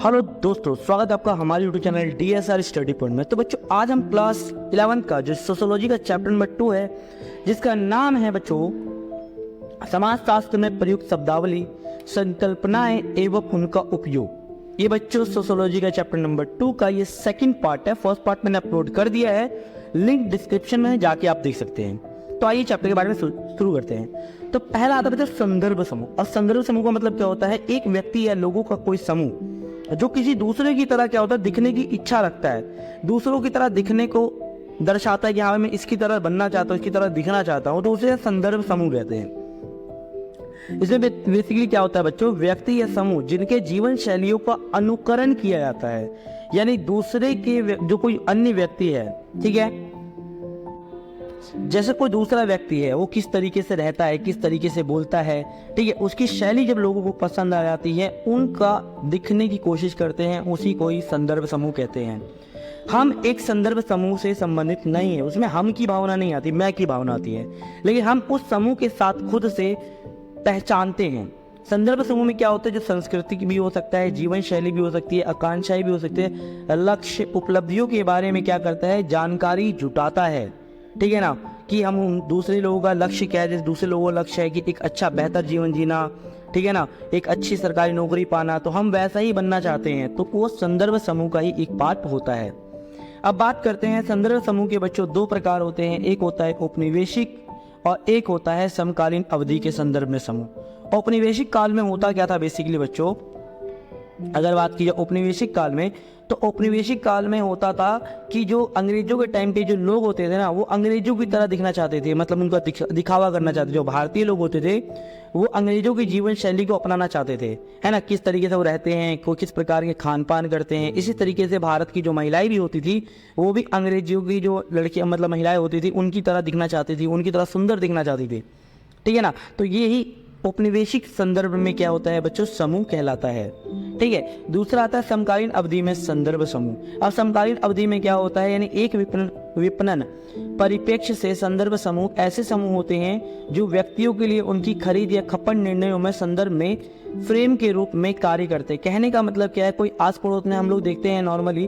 Hello दोस्तों, स्वागत है आपका हमारे YouTube channel DSR study point में। तो बच्चों, आज हम क्लास 11 का जो सोशियोलॉजी का चैप्टर नंबर 2 है, जिसका नाम है बच्चों समाजशास्त्र में प्रयुक्त शब्दावली, संकल्पनाएं एवं उनका उपयोग। ये बच्चों सोशियोलॉजी का चैप्टर नंबर 2 का ये सेकंड पार्ट है। फर्स्ट पार्ट मैंने अपलोड कर दिया है, लिंक डिस्क्रिप्शन में जाके आप देख सकते हैं। तो आइए चैप्टर के बारे में शुरू करते हैं। तो पहला आता है संदर्भ समूह। और संदर्भ समूह का मतलब क्या होता है? एक व्यक्ति या लोगों का कोई समूह जो किसी दूसरे की तरह क्या होता है, दिखने की इच्छा रखता है, दूसरों की तरह दिखने को दर्शाता है कि हाँ मैं इसकी तरह बनना चाहता हूँ, इसकी तरह दिखना चाहता हूँ, तो उसे संदर्भ समूह कहते हैं। इसमें बेसिकली क्या होता है बच्चों, व्यक्ति या समूह जिनके जीवन शैलियों का अनुकरण किया जाता है, यानी दूसरे के जो कोई अन्य व्यक्ति है, ठीक है, जैसे कोई दूसरा व्यक्ति है वो किस तरीके से रहता है, किस तरीके से बोलता है, ठीक है, उसकी शैली जब लोगों को पसंद आ जाती है, उनका दिखने की कोशिश करते हैं, उसी को ही संदर्भ समूह कहते हैं। हम एक संदर्भ समूह से संबंधित नहीं है, उसमें हम की भावना नहीं आती, मैं की भावना आती है, लेकिन हम उस समूह के साथ खुद से पहचानते हैं। संदर्भ समूह में क्या होता है, जो संस्कृति भी हो सकता है, जीवन शैली भी हो सकती है, आकांक्षाएं भी हो सकती है, लक्ष्य उपलब्धियों के बारे में क्या करता है, जानकारी जुटाता है, ठीक है ना, कि हम दूसरे लोगों का लक्ष्य क्या है। जैसे दूसरे लोगों का लक्ष्य है कि एक अच्छा बेहतर जीवन जीना, ठीक है ना, एक अच्छी सरकारी नौकरी पाना, तो हम वैसा ही बनना चाहते हैं, तो वो संदर्भ समूह का ही एक पार्ट होता है। अब बात करते हैं संदर्भ समूह के बच्चों, दो प्रकार होते हैं, एक होता है औपनिवेशिक और एक होता है समकालीन अवधि के संदर्भ में समूह। औपनिवेशिक काल में होता क्या था बेसिकली बच्चों, अगर बात की जाए औपनिवेशिक काल में, तो औपनिवेशिक काल में होता था कि जो अंग्रेजों के टाइम पे जो लोग होते थे ना, वो अंग्रेजों की तरह दिखना चाहते थे, मतलब उनका दिखावा करना चाहते थे। जो भारतीय लोग होते थे वो अंग्रेजों की जीवन शैली को अपनाना चाहते थे, है ना, किस तरीके से वो रहते हैं, को किस प्रकार के खान पान करते हैं। इसी तरीके से भारत की जो महिलाएं भी होती थी, वो भी अंग्रेजों की जो लड़कियां मतलब महिलाएं होती थी, उनकी तरह दिखना चाहती थी, उनकी तरह सुंदर दिखना चाहती थी, ठीक है ना। तो ये ही औपनिवेशिक संदर्भ में क्या होता है बच्चों, समूह कहलाता है, ठीक है। दूसरा आता है समकालीन अवधि में संदर्भ समूह। अब समकालीन अवधि में क्या होता है, यानी एक विपणन परिप्रेक्ष्य से संदर्भ समूह ऐसे समूह होते हैं जो व्यक्तियों के लिए उनकी खरीद या खपत निर्णयों में संदर्भ में फ्रेम के रूप में कार्य करते हैं। कहने का मतलब क्या है, कोई आस पड़ोस में हम लोग देखते हैं नॉर्मली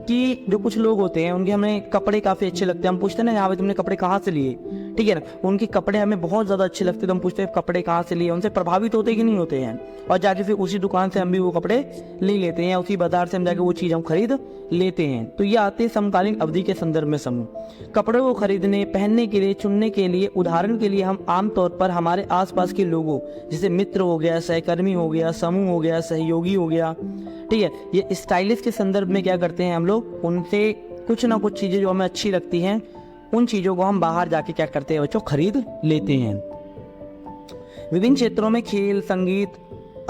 कि जो कुछ लोग होते हैं उनके हमें कपड़े काफी अच्छे लगते हैं, हम पूछते हैं ना यहाँ पे तुमने कपड़े कहाँ से लिए, ठीक है ना, उनके कपड़े हमें बहुत ज्यादा अच्छे लगते हैं, तो हम पूछते हैं कपड़े कहाँ से लिए, उनसे प्रभावित होते कि नहीं होते हैं, और जाके फिर उसी दुकान से हम भी वो कपड़े ले लेते हैं, या उसी बाजार से हम जाके वो चीज हम खरीद लेते हैं। तो ये आते हैं समकालीन अवधि के संदर्भ में समूह। कपड़ों को खरीदने, पहनने के लिए, चुनने के लिए, उदाहरण के लिए हम आमतौर पर हमारे आसपास के लोगों, जैसे मित्र हो गया, सहकर्मी हो गया, समूह हो गया, सहयोगी हो गया, ठीक है, ये स्टाइलिश के संदर्भ में क्या करते हैं हम लोग, उनसे कुछ ना कुछ चीजें जो हमें अच्छी लगती हैं, उन चीजों को हम बाहर जाके क्या करते हैं बच्चों, खरीद लेते हैं। विभिन्न क्षेत्रों में खेल, संगीत,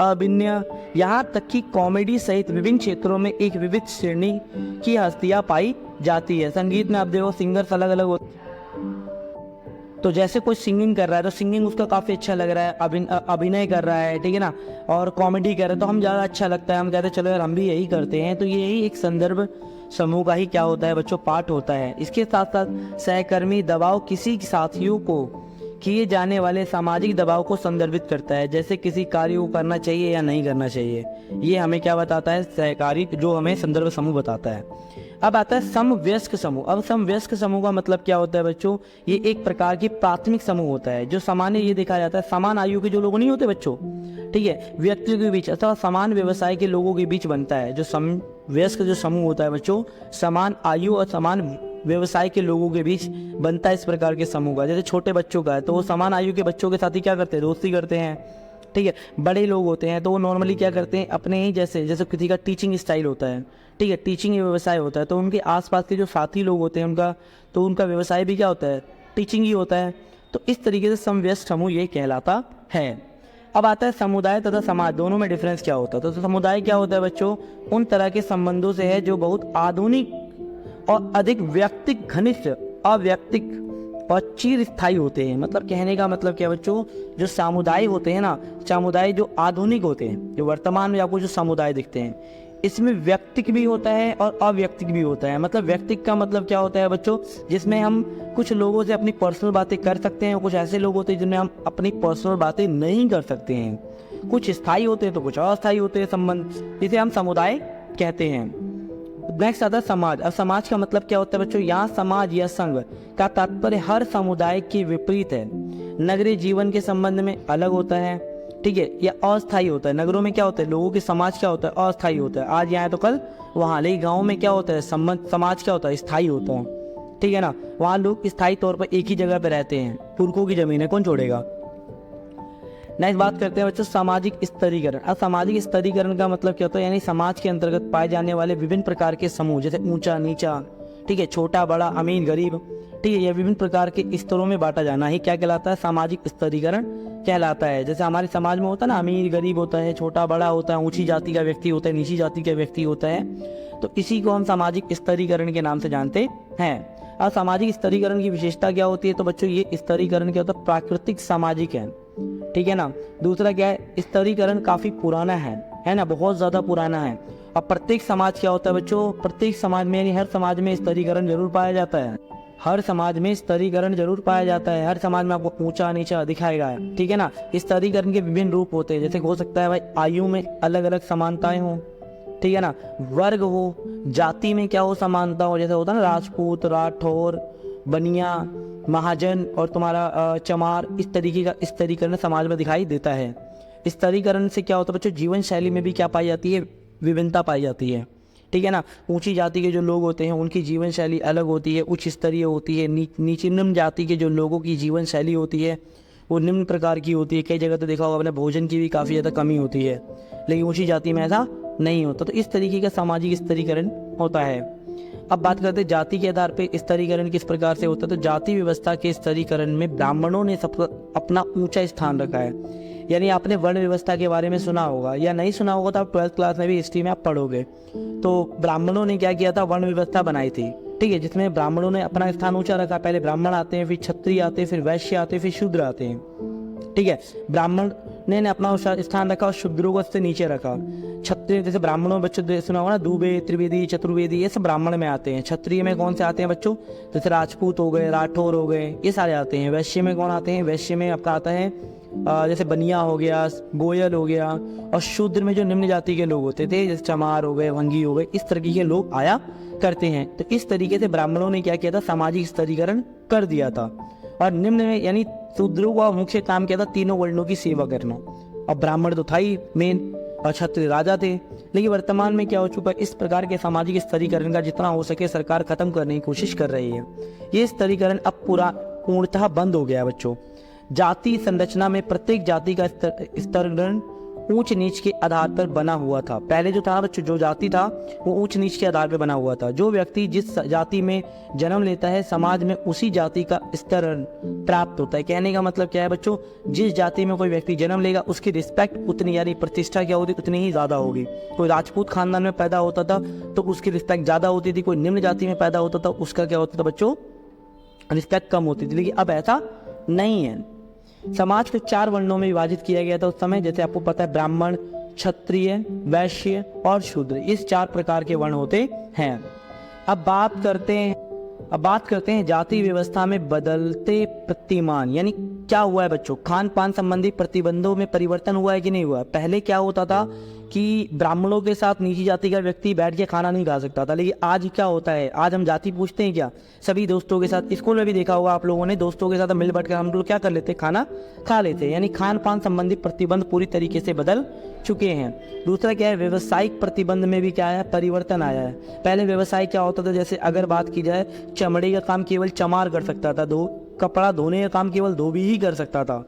अभिनय, यहाँ तक कि कॉमेडी सहित विभिन्न क्षेत्रों में एक विविध श्रेणी की हस्तियां पाई जाती है। संगीत में आप देखो सिंगर्स अलग अलग होते हैं, तो जैसे कोई सिंगिंग कर रहा है तो सिंगिंग उसका काफी अच्छा लग रहा है, अभिनय कर रहा है, ठीक है ना, और कॉमेडी कर रहा है तो हम ज्यादा अच्छा लगता है, हम कहते हैं चलो यार हम भी यही करते हैं। तो यही एक संदर्भ समूह का ही क्या होता है बच्चों, पार्ट होता है। इसके साथ साथ सहकर्मी दबाव किसी साथियों को किए जाने वाले सामाजिक दबाव को संदर्भित करता है, जैसे किसी कार्य को करना चाहिए या नहीं करना चाहिए, ये हमें क्या बताता है, सहकारी जो हमें संदर्भ समूह बताता है। अब आता है समवयस्क समूह। अब समवयस्क समूह का मतलब क्या होता है बच्चों, ये एक प्रकार की प्राथमिक समूह होता है, जो सामान्य ये देखा जाता है समान आयु के जो लोग नहीं होते बच्चों, ठीक है, व्यक्तियों के बीच अथवा समान व्यवसाय के लोगों के बीच बनता है। जो समवयस्क जो समूह होता है बच्चों, समान आयु और समान व्यवसाय के लोगों के बीच बनता है इस प्रकार के समूह का। जैसे छोटे बच्चों का है तो वो समान आयु के बच्चों के साथ ही क्या करते हैं, दोस्ती करते हैं, ठीक है। बड़े लोग होते हैं तो वो नॉर्मली क्या करते हैं, अपने ही जैसे किसी का टीचिंग स्टाइल होता है, ठीक है, टीचिंग व्यवसाय होता है, तो उनके आसपास के जो साथी लोग होते हैं उनका व्यवसाय भी क्या होता है, टीचिंग ही होता है। तो इस तरीके से समवयस्क समूह ये कहलाता है। अब आता है समुदाय तथा समाज, दोनों में डिफरेंस क्या होता है। तो समुदाय क्या होता है बच्चों, उन तरह के संबंधों से है जो बहुत आधुनिक और अधिक व्यक्तिक, घनिष्ठ, अव्यक्तिक और चिर स्थायी होते हैं। मतलब कहने का मतलब क्या बच्चों, जो समुदाय होते हैं ना, समुदाय जो आधुनिक होते हैं, जो वर्तमान में आपको जो समुदाय दिखते हैं, इसमें व्यक्तिक भी होता है और अव्यक्तिक भी होता है। मतलब व्यक्तिक का मतलब क्या होता है बच्चों, जिसमें हम कुछ लोगों से अपनी पर्सनल बातें कर सकते हैं, और कुछ ऐसे लोग होते हैं जिनमें हम अपनी पर्सनल बातें नहीं कर सकते हैं। कुछ स्थायी होते हैं तो कुछ अस्थायी होते हैं संबंध, जिसे हम समुदाय कहते हैं। नेक्स्ट आता है समाज। अब समाज का मतलब क्या होता है बच्चों, यहाँ समाज या संघ का तात्पर्य हर समुदाय के विपरीत है। नगरीय जीवन के संबंध में अलग होता है, ठीक है, या अस्थायी होता है। नगरों में क्या होता है, लोगों के समाज क्या होता है, अस्थायी होता है, आज यहाँ है तो कल वहाँ। लेकिन गाँव में क्या होता है, समाज क्या होता है, स्थायी होता है, ठीक है ना। वहाँ लोग स्थायी तौर पर एक ही जगह पर रहते हैं, पुरखों की जमीन है, कौन छोड़ेगा। नेक्स्ट बात करते हैं बच्चों सामाजिक स्तरीकरण। अब सामाजिक स्तरीकरण का मतलब क्या होता है, यानी समाज के अंतर्गत पाए जाने वाले विभिन्न प्रकार के समूह, जैसे ऊंचा नीचा, ठीक है, छोटा बड़ा, अमीर गरीब, ठीक है, यह विभिन्न प्रकार के स्तरों में बांटा जाना ही क्या कहलाता है, सामाजिक स्तरीकरण कहलाता है। जैसे हमारे समाज में होता है ना, अमीर गरीब होता है, छोटा बड़ा होता है, ऊंची जाति का व्यक्ति होता है, नीची जाति का व्यक्ति होता है, तो इसी को हम सामाजिक स्तरीकरण के नाम से जानते हैं। अब सामाजिक स्तरीकरण की विशेषता क्या होती है, तो बच्चों ये स्तरीकरण क्या होता है, प्राकृतिक सामाजिक है, ठीक है ना। दूसरा क्या है, स्तरीकरण काफी पुराना है ना, बहुत ज्यादा पुराना है। अब प्रत्येक समाज क्या होता है बच्चों, प्रत्येक समाज में यानी हर समाज में स्तरीकरण जरूर पाया जाता है, हर समाज में स्तरीकरण जरूर पाया जाता है। हर समाज में आपको ऊंचा नीचा दिखाएगा, ठीक है ना। स्तरीकरण के विभिन्न रूप होते हैं, जैसे हो सकता है भाई आयु में अलग अलग समानताएं हो, ठीक है ना, वर्ग हो, जाति में क्या हो समानता हो, जैसे होता है ना राजपूत, राठौर, बनिया, महाजन और तुम्हारा चमार, इस तरीके का स्तरीकरण समाज में दिखाई देता है। स्तरीकरण से क्या होता है बच्चों, जीवन शैली में भी क्या पाई जाती है, विभिन्नता पाई जाती है, ठीक है ना। ऊंची जाति के जो लोग होते हैं उनकी जीवन शैली अलग होती है, उच्च स्तरीय होती है। नीचे निम्न जाति के जो लोगों की जीवन शैली होती है वो निम्न प्रकार की होती है। कई जगह तो देखा होगा आपने, भोजन की भी काफ़ी ज़्यादा कमी होती है, लेकिन ऊंची जाति में ऐसा नहीं होता। तो इस तरीके का सामाजिक स्तरीकरण होता है। अब बात करते हैं जाति के आधार पर स्तरीकरण किस प्रकार से होता है। तो जाति व्यवस्था के स्तरीकरण में ब्राह्मणों ने सब अपना ऊंचा स्थान रखा है। यानी आपने वर्ण व्यवस्था के बारे में सुना होगा, या नहीं सुना होगा तो आप 12th क्लास में भी हिस्ट्री में आप पढ़ोगे। तो ब्राह्मणों ने क्या किया था, वर्ण व्यवस्था बनाई थी, ठीक है, जिसमें ब्राह्मणों ने अपना स्थान ऊंचा रखा। पहले ब्राह्मण आते हैं, फिर क्षत्रिय आते हैं, फिर वैश्य आते हैं, फिर शूद्र आते हैं, ठीक है। ब्राह्मण ने अपना स्थान रखा और शूद्रों को उससे नीचे रखा। क्षत्रिय, जैसे ब्राह्मणों बच्चों सुना होगा ना, दूबे, त्रिवेदी, चतुर्वेदी, ये सब ब्राह्मण में आते हैं। क्षत्रिय में कौन से आते हैं बच्चों, जैसे राजपूत हो गए, राठौर हो गए, ये सारे आते हैं। वैश्य में कौन आते हैं, वैश्य में आपका आता है जैसे बनिया हो गया, गोयल हो गया, और शूद्र में जो निम्न जाति के लोग होते थे, जैसे चमार हो गए, भंगी हो गए, इस तरीके के लोग आया करते हैं। तो इस तरीके से ब्राह्मणों ने क्या किया था, सामाजिक स्तरीकरण कर दिया था। और निम्न में यानी शूद्रों का मुख्य काम क्या था, तीनों वर्णों की सेवा करना। अब ब्राह्मण तो था ही मेन, और क्षत्रिय राजा थे। लेकिन वर्तमान में क्या हो चुका है, इस प्रकार के सामाजिक स्तरीकरण का जितना हो सके सरकार खत्म करने की कोशिश कर रही है। ये स्तरीकरण अब पूर्णतः बंद हो गया बच्चों। जाति संरचना में प्रत्येक जाति का स्तरीकरण ऊंच नीच के आधार पर बना हुआ था। पहले जो था बच्चों, जो जाति था वो ऊंच नीच के आधार पर बना हुआ था। जो व्यक्ति जिस जाति में जन्म लेता है, समाज में उसी जाति का स्तर प्राप्त होता है। कहने का मतलब क्या है बच्चों, जिस जाति में कोई व्यक्ति जन्म लेगा उसकी रिस्पेक्ट उतनी, यानी प्रतिष्ठा क्या होती, उतनी ही ज्यादा होगी। कोई राजपूत खानदान में पैदा होता था तो उसकी रिस्पेक्ट ज्यादा होती थी, कोई निम्न जाति में पैदा होता था उसका क्या होता था बच्चों, रिस्पेक्ट कम होती थी। लेकिन अब ऐसा नहीं है। समाज को 4 वर्णों में विभाजित किया गया था उस समय, जैसे आपको पता है ब्राह्मण, क्षत्रिय, वैश्य और शूद्र, इस 4 प्रकार के वर्ण होते हैं। अब बात करते हैं जाति व्यवस्था में बदलते प्रतिमान, यानी क्या हुआ है बच्चों, खान पान संबंधी प्रतिबंधों में परिवर्तन हुआ है कि नहीं हुआ। पहले क्या होता था कि ब्राह्मणों के साथ नीची जाति का व्यक्ति बैठ के खाना नहीं खा सकता था, लेकिन आज क्या होता है, आज हम जाति पूछते हैं क्या, सभी दोस्तों के साथ, स्कूल में भी देखा होगा आप लोगों ने, दोस्तों के साथ मिल बैठ कर हम लोग क्या कर लेते, खाना खा लेते हैं। यानी खान पान संबंधी प्रतिबंध पूरी तरीके से बदल चुके हैं। दूसरा क्या है, व्यवसायिक प्रतिबंध में भी क्या है, परिवर्तन आया है। पहले व्यवसाय क्या होता था, जैसे अगर बात की जाए, चमड़े का काम केवल चमार कर सकता था, कपड़ा धोने का काम केवल धोबी ही कर सकता था,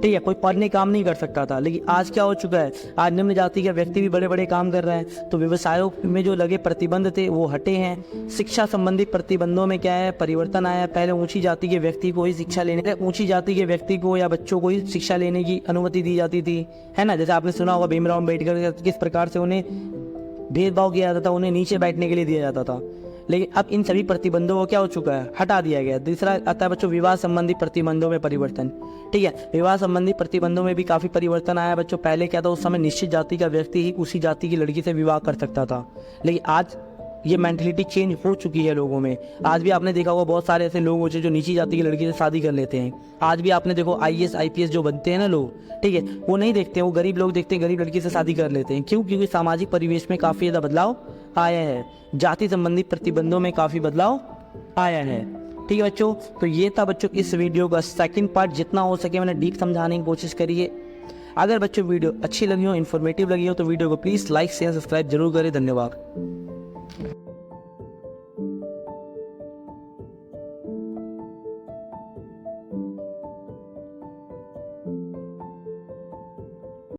ठीक है, कोई पढ़ने काम नहीं कर सकता था। लेकिन आज क्या हो चुका है, आज निम्न जाति के व्यक्ति भी बड़े बड़े काम कर रहे हैं। तो व्यवसायों में जो लगे प्रतिबंध थे वो हटे हैं। शिक्षा संबंधी प्रतिबंधों में क्या है, परिवर्तन आया है। पहले ऊंची जाति के व्यक्ति को ही शिक्षा लेने, ऊंची जाति के व्यक्ति को या बच्चों को ही शिक्षा लेने की अनुमति दी जाती थी, है ना। जैसे आपने सुना होगा भीमराव अम्बेडकर किस प्रकार से उन्हें भेदभाव किया जाता था, उन्हें नीचे बैठने के लिए दिया जाता था। लेकिन अब इन सभी प्रतिबंधों को क्या हो चुका है, हटा दिया गया। दूसरा आता है बच्चों विवाह संबंधी प्रतिबंधों में परिवर्तन, ठीक है। विवाह संबंधी प्रतिबंधों में भी काफी परिवर्तन आया बच्चों। पहले क्या था, उस समय निश्चित जाति का व्यक्ति ही उसी जाति की लड़की से विवाह कर सकता था, लेकिन आज ये मेंटलिटी चेंज हो चुकी है लोगों में। आज भी आपने देखा होगा बहुत सारे ऐसे लोग होते हैं जो नीची जाति की लड़की से शादी कर लेते हैं। आज भी आपने देखो IAS IPS जो बनते हैं ना लोग, ठीक है, वो नहीं देखते हैं, वो गरीब लोग देखते हैं, गरीब लड़की से शादी कर लेते हैं। क्यों? क्योंकि सामाजिक परिवेश में काफ़ी ज़्यादा बदलाव आया है, जाति संबंधी प्रतिबंधों में काफ़ी बदलाव आया है। ठीक है बच्चों, तो ये था बच्चों इस वीडियो का सेकंड पार्ट। जितना हो सके मैंने डीप समझाने की कोशिश करी है। अगर बच्चों वीडियो अच्छी लगी हो, इन्फॉर्मेटिव लगी हो, तो वीडियो को प्लीज़ लाइक शेयर सब्सक्राइब जरूर करें। धन्यवाद।